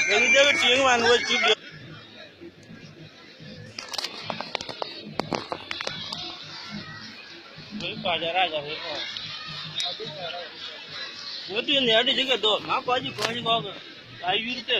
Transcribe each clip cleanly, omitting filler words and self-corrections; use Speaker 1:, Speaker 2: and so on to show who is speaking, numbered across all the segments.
Speaker 1: Jadi dia kecil man, gue cip. Kajar aja gue. Gue tuh ini ada juga tuh, ngapa aja kok. Ayu itu.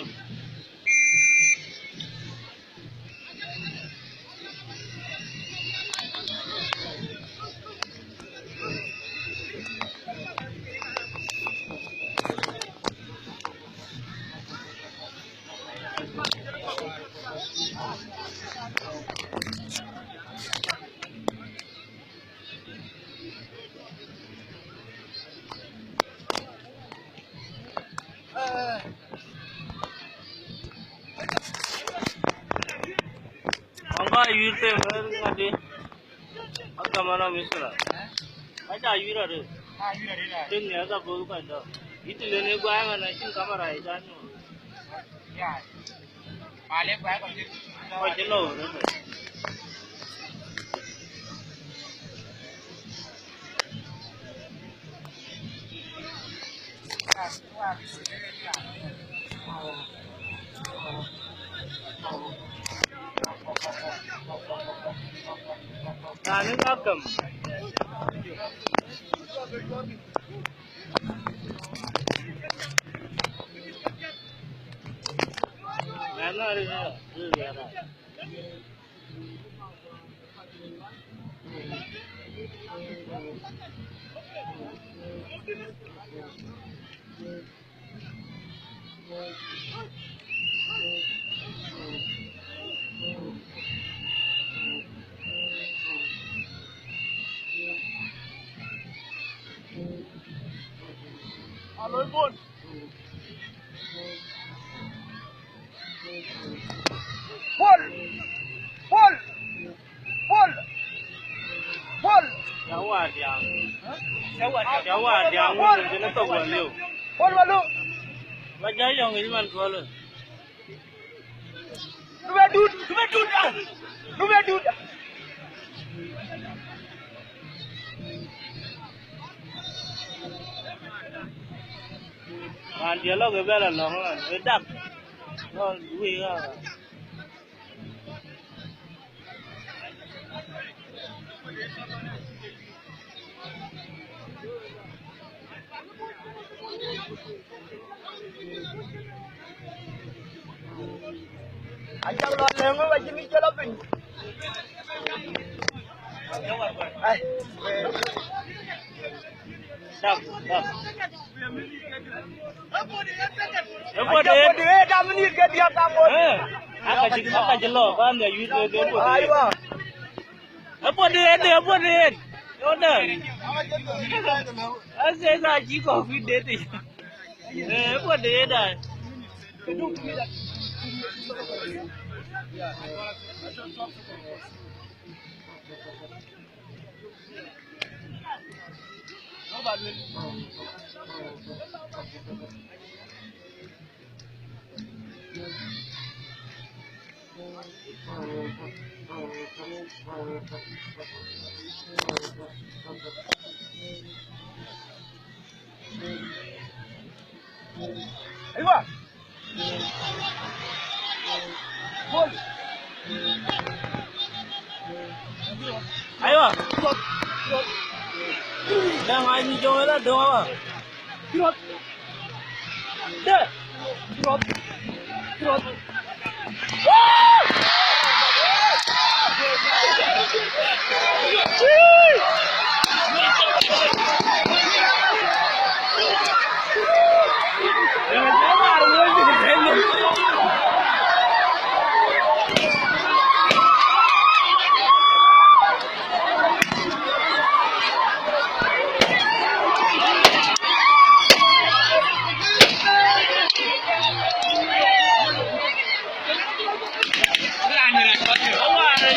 Speaker 1: Ayu itu nggak apa mana misalnya? Ada ayu ada. Ini ada bukan ada. Itu lene gua yang mana sih kamera itu kan? Ya. Balik gua kan. Oh jelas. Tani agam. Mana ada? Halo Bun. Pol. Jawab yang. Jawab yang jenis tu balu. Pol balu. Macam yang ini man balu. Dud. Dia lo ke bela long lah, bedak, lo duit lah. Ajak lo lengo macam ni jalan pun. Dah. Apa dia? Dah menit ke dia kamu? Apa jelo kan dia YouTube dia pun. Apa dia? Yaudah. Asyik saja kopi dia tu. Apa dia dah? Ayo. Bol. Ayo. Dah main jauh lah doa. Kirot. Dah. Kirot. Awak ada